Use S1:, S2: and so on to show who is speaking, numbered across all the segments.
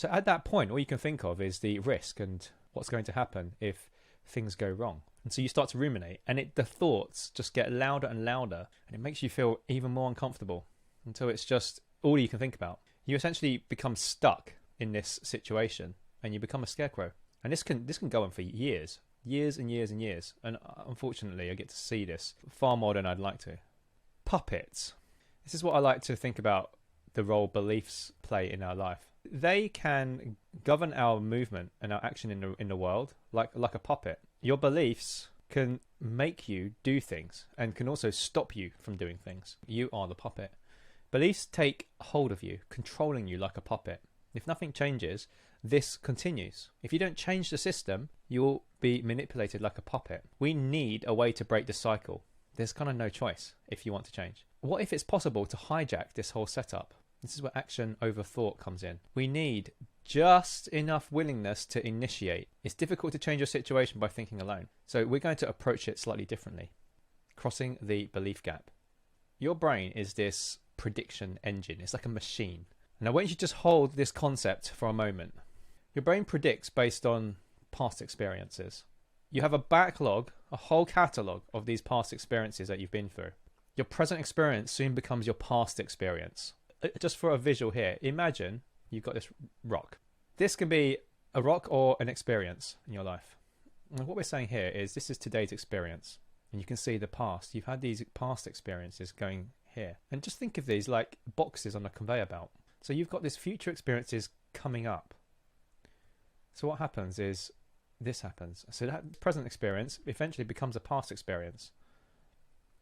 S1: So at that point, all you can think of is the risk and what's going to happen if things go wrong. And so you start to ruminate, and the thoughts just get louder and louder, and it makes you feel even more uncomfortable until it's just all you can think about. You essentially become stuck in this situation, and you become a scarecrow. And this can go on for years and years and years. And unfortunately, I get to see this far more than I'd like to. Puppets. This is what I like to think about the role beliefs play in our life. They can govern our movement and our action in the world like a puppet. Your beliefs can make you do things and can also stop you from doing things. You are the puppet. Beliefs take hold of you, controlling you like a puppet. If nothing changes, this continues. If you don't change the system, you'll be manipulated like a puppet. We need a way to break the cycle. There's kind of no choice if you want to change. What if it's possible to hijack this whole setup? This is where action over thought comes in. We need just enough willingness to initiate. It's difficult to change your situation by thinking alone. So we're going to approach it slightly differently. Crossing the belief gap. Your brain is this prediction engine. It's like a machine. And I want you to just hold this concept for a moment. Your brain predicts based on past experiences. You have a backlog, a whole catalogue of these past experiences that you've been through. Your present experience soon becomes your past experience. Just for a visual here, imagine you've got this rock. This can be a rock or an experience in your life. And what we're saying here is this is today's experience. And you can see the past. You've had these past experiences going here. And just think of these like boxes on a conveyor belt. So you've got these future experiences coming up. So what happens is this happens. So that present experience eventually becomes a past experience.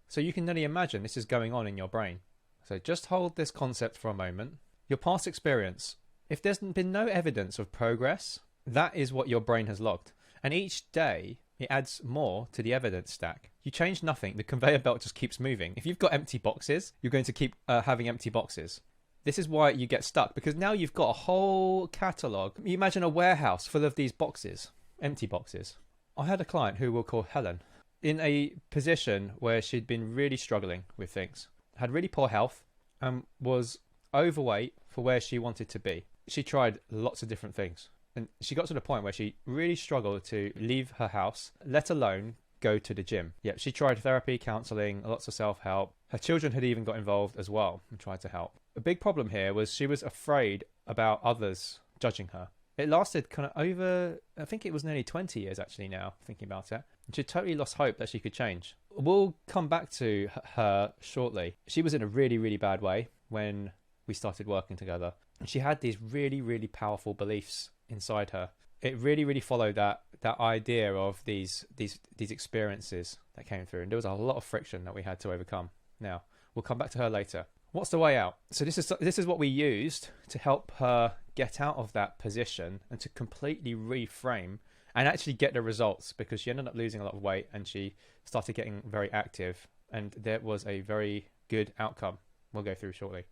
S1: So you can nearly imagine this is going on in your brain. So just hold this concept for a moment. Your past experience, if there's been no evidence of progress, that is what your brain has logged. And each day, it adds more to the evidence stack. You change nothing, the conveyor belt just keeps moving. If you've got empty boxes, you're going to keep having empty boxes. This is why you get stuck, because now you've got a whole catalogue. You imagine a warehouse full of these boxes, empty boxes. I had a client who we'll call Helen, in a position where she'd been really struggling with things. Had really poor health and was overweight for where she wanted to be. She tried lots of different things, and she got to the point where she really struggled to leave her house, let alone go to the gym. Yep, she tried therapy, counselling, lots of self-help. Her children had even got involved as well and tried to help. A big problem here was she was afraid about others judging her. It lasted kind of over, I think it was nearly 20 years actually now, thinking about it. And she totally lost hope that she could change. We'll come back to her shortly. She was in a really, really bad way when we started working together. And she had these really, really powerful beliefs inside her. It really, really followed that idea of these experiences that came through. And there was a lot of friction that we had to overcome. Now, we'll come back to her later. What's the way out? So this is what we used to help her get out of that position and to completely reframe and actually get the results, because she ended up losing a lot of weight and she started getting very active, and there was a very good outcome we'll go through shortly.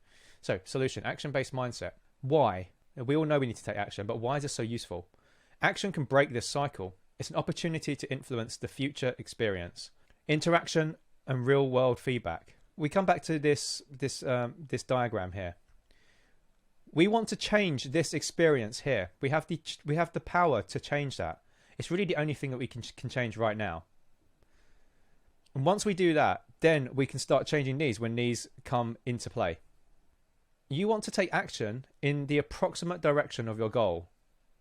S1: So solution, action-based mindset. Why? We all know we need to take action, but why is this so useful? Action can break this cycle. It's an opportunity to influence the future experience. Interaction and real-world feedback. We come back to this diagram here. We want to change this experience here. We have the power to change that. It's really the only thing that we can change right now. And once we do that, then we can start changing these when these come into play. You want to take action in the approximate direction of your goal.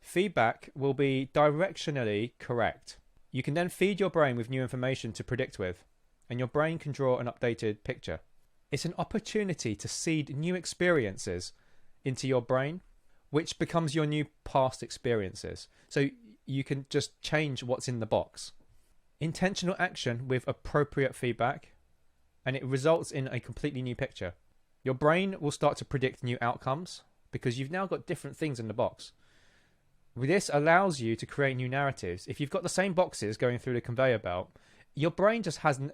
S1: Feedback will be directionally correct. You can then feed your brain with new information to predict with, and your brain can draw an updated picture. It's an opportunity to seed new experiences into your brain, which becomes your new past experiences. So you can just change what's in the box. Intentional action with appropriate feedback, and it results in a completely new picture. Your brain will start to predict new outcomes because you've now got different things in the box. This allows you to create new narratives. If you've got the same boxes going through the conveyor belt, your brain just hasn't,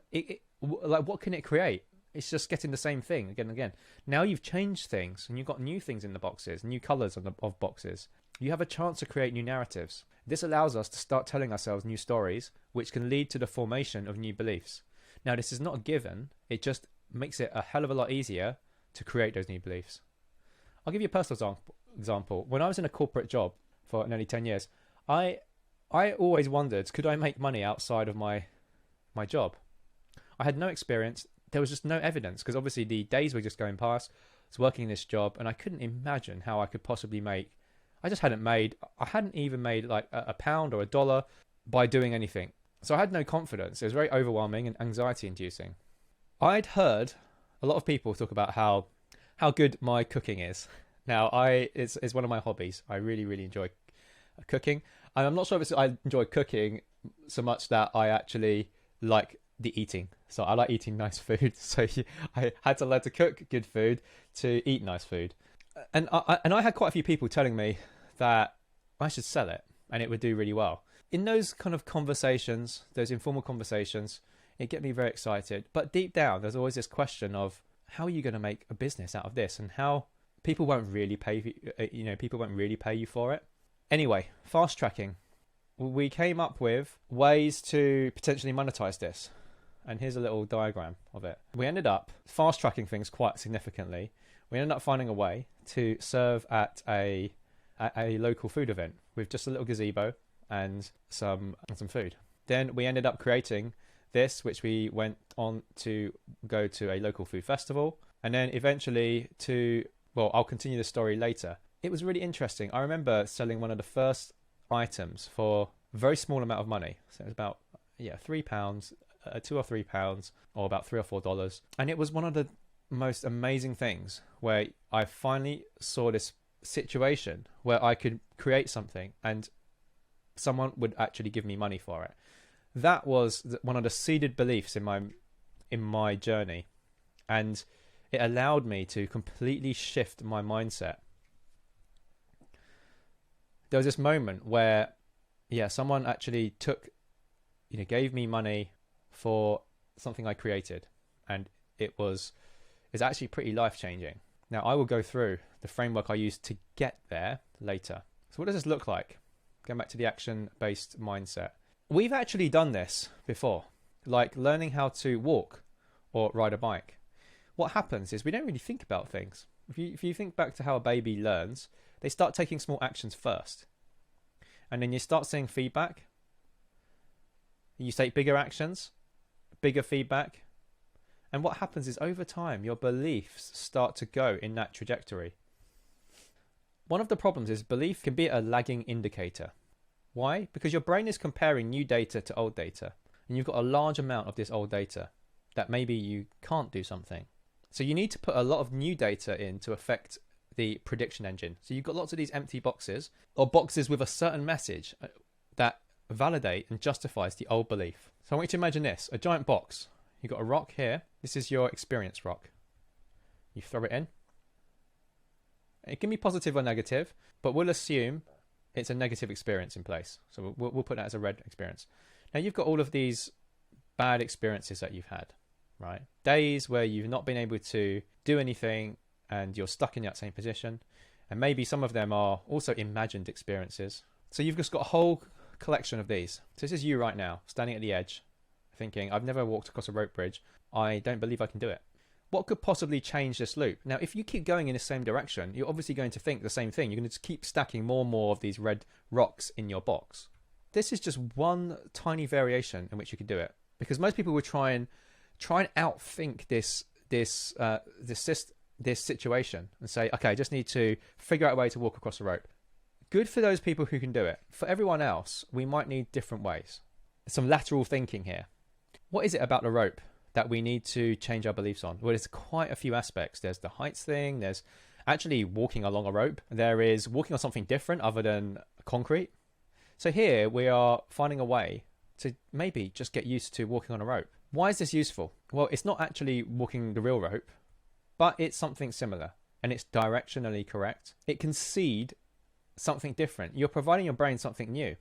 S1: like, what can it create? It's just getting the same thing again and again. Now you've changed things and you've got new things in the boxes, new colors of boxes. You have a chance to create new narratives. This allows us to start telling ourselves new stories, which can lead to the formation of new beliefs. Now, this is not a given. It just makes it a hell of a lot easier to create those new beliefs. I'll give you a personal example. When I was in a corporate job for nearly 10 years, I always wondered, could I make money outside of my job? I had no experience. There was just no evidence, because obviously the days were just going past. I was working this job and I couldn't imagine how I could possibly make. I hadn't even made like a pound or a dollar by doing anything. So I had no confidence. It was very overwhelming and anxiety inducing. I'd heard a lot of people talk about how good my cooking is. Now, it's one of my hobbies. I really, really enjoy cooking. And I'm not sure if I enjoy cooking so much that I actually like the eating. So I like eating nice food. So I had to learn to cook good food to eat nice food. And I had quite a few people telling me that I should sell it and it would do really well. In those kind of conversations, those informal conversations, it get me very excited. But deep down, there's always this question of, how are you going to make a business out of this, and how people won't really pay you for it. Anyway, fast tracking. We came up with ways to potentially monetize this. And here's a little diagram of it. We ended up fast tracking things quite significantly. We ended up finding a way to serve at a local food event with just a little gazebo and some food. Then we ended up creating this, which we went on to go to a local food festival, and then eventually I'll continue the story later. It was really interesting. I remember selling one of the first items for a very small amount of money. So it was about £3, £2 or £3, or about $3 or $4. And it was one of the most amazing things where I finally saw this situation where I could create something and someone would actually give me money for it. That was one of the seeded beliefs in my journey, and it allowed me to completely shift my mindset. There was this moment where, someone actually gave me money for something I created, and it's actually pretty life-changing. Now, I will go through the framework I used to get there later. So what does this look like? Going back to the action-based mindset. We've actually done this before, like learning how to walk or ride a bike. What happens is we don't really think about things. If you think back to how a baby learns, they start taking small actions first. And then you start seeing feedback. You take bigger actions, bigger feedback. And what happens is over time, your beliefs start to go in that trajectory. One of the problems is belief can be a lagging indicator. Why? Because your brain is comparing new data to old data. And you've got a large amount of this old data that maybe you can't do something. So you need to put a lot of new data in to affect the prediction engine. So you've got lots of these empty boxes, or boxes with a certain message that validate and justifies the old belief. So I want you to imagine this, a giant box. You've got a rock here. This is your experience rock. You throw it in. It can be positive or negative, but we'll assume it's a negative experience in place. So we'll put that as a red experience. Now you've got all of these bad experiences that you've had, right? Days where you've not been able to do anything and you're stuck in that same position. And maybe some of them are also imagined experiences. So you've just got a whole collection of these. So this is you right now, standing at the edge, thinking, I've never walked across a rope bridge. I don't believe I can do it. What could possibly change this loop? Now, if you keep going in the same direction, you're obviously going to think the same thing. You're going to just keep stacking more and more of these red rocks in your box. This is just one tiny variation in which you could do it, because most people would try and outthink this situation and say, okay, I just need to figure out a way to walk across a rope. Good for those people who can do it. For everyone else, we might need different ways. Some lateral thinking here. What is it about the rope that we need to change our beliefs on? Well, there's quite a few aspects. There's the heights thing. There's actually walking along a rope. There is walking on something different other than concrete. So here we are finding a way to maybe just get used to walking on a rope. Why is this useful? Well, it's not actually walking the real rope, but it's something similar and it's directionally correct. It can seed something different. You're providing your brain something new.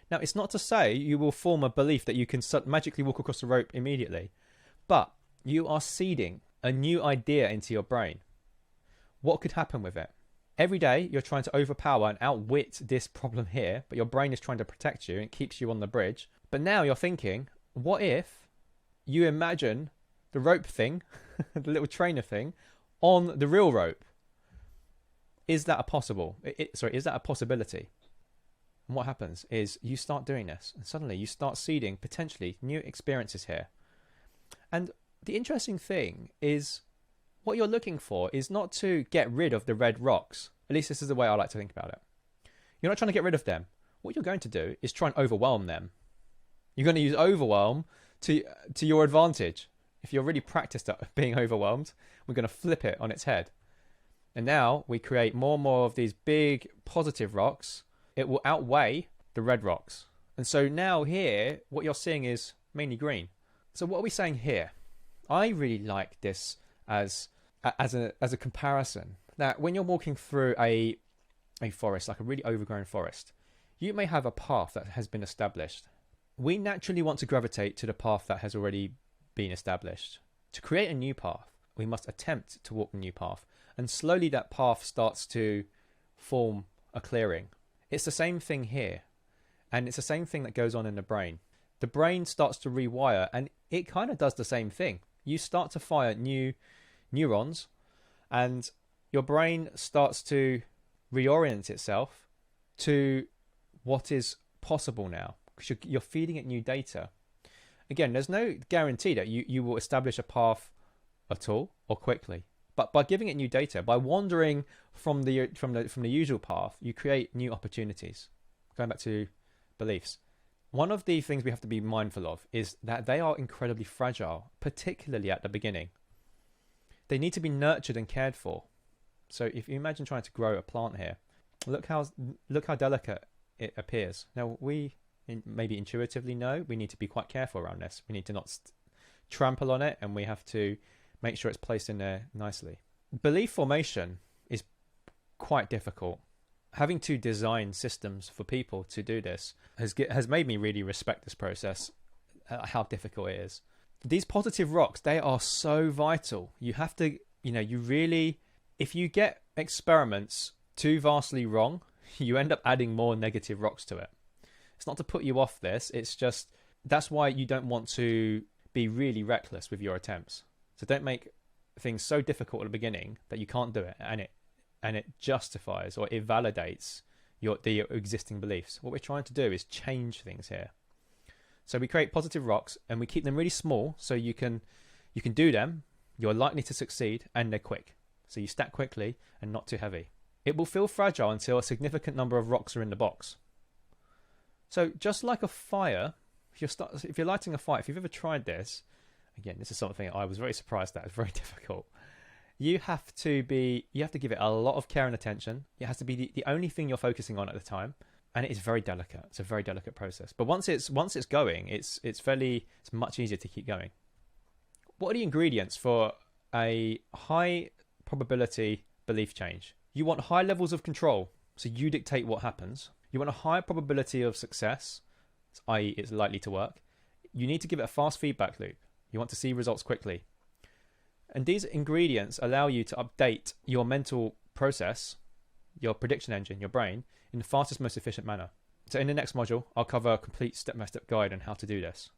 S1: Now, it's not to say you will form a belief that you can magically walk across the rope immediately, but you are seeding a new idea into your brain. What could happen with it? Every day you're trying to overpower and outwit this problem here, but your brain is trying to protect you and it keeps you on the bridge. But now you're thinking, what if you imagine the rope thing, the little trainer thing, on the real rope? is that a is that a possibility? And what happens is you start doing this, and suddenly you start seeding potentially new experiences here. And the interesting thing is, what you're looking for is not to get rid of the red rocks. At least this is the way I like to think about it. You're not trying to get rid of them. What you're going to do is try and overwhelm them. You're going to use overwhelm to your advantage. If you're really practiced at being overwhelmed, we're going to flip it on its head. And now we create more and more of these big positive rocks. It will outweigh the red rocks. And so now here, what you're seeing is mainly green. So what are we saying here? I really like this as a comparison. Now, when you're walking through a forest, like a really overgrown forest, you may have a path that has been established. We naturally want to gravitate to the path that has already been established. To create a new path, we must attempt to walk the new path. And slowly that path starts to form a clearing. It's the same thing here. And it's the same thing that goes on in the brain. The brain starts to rewire, and it kind of does the same thing. You start to fire new neurons, and your brain starts to reorient itself to what is possible now, because you're feeding it new data. Again, there's no guarantee that you will establish a path at all or quickly. But by giving it new data, by wandering from the usual path, you create new opportunities. Going back to beliefs, one of the things we have to be mindful of is that they are incredibly fragile, particularly at the beginning. They need to be nurtured and cared for. So if you imagine trying to grow a plant here, look how delicate it appears. Now we maybe intuitively know we need to be quite careful around this. We need to not trample on it, and we have to make sure it's placed in there nicely. Belief formation is quite difficult. Having to design systems for people to do this has made me really respect this process, how difficult it is. These positive rocks, they are so vital. You have to, if you get experiments too vastly wrong, you end up adding more negative rocks to it. It's not to put you off this, it's just, that's why you don't want to be really reckless with your attempts. So don't make things so difficult at the beginning that you can't do it, and it justifies or it validates the existing beliefs. What we're trying to do is change things here. So we create positive rocks and we keep them really small so you can do them, you're likely to succeed, and they're quick. So you stack quickly and not too heavy. It will feel fragile until a significant number of rocks are in the box. So just like a fire, if you're lighting a fire, if you've ever tried this, again, this is something I was very surprised at. It's very difficult. You have to give it a lot of care and attention. It has to be the only thing you're focusing on at the time, and it is very delicate. It's a very delicate process. But once it's going, it's much easier to keep going. What are the ingredients for a high probability belief change? You want high levels of control, so you dictate what happens. You want a high probability of success, i.e. it's likely to work. You need to give it a fast feedback loop. You want to see results quickly. And these ingredients allow you to update your mental process, your prediction engine, your brain, in the fastest, most efficient manner. So in the next module, I'll cover a complete step-by-step guide on how to do this.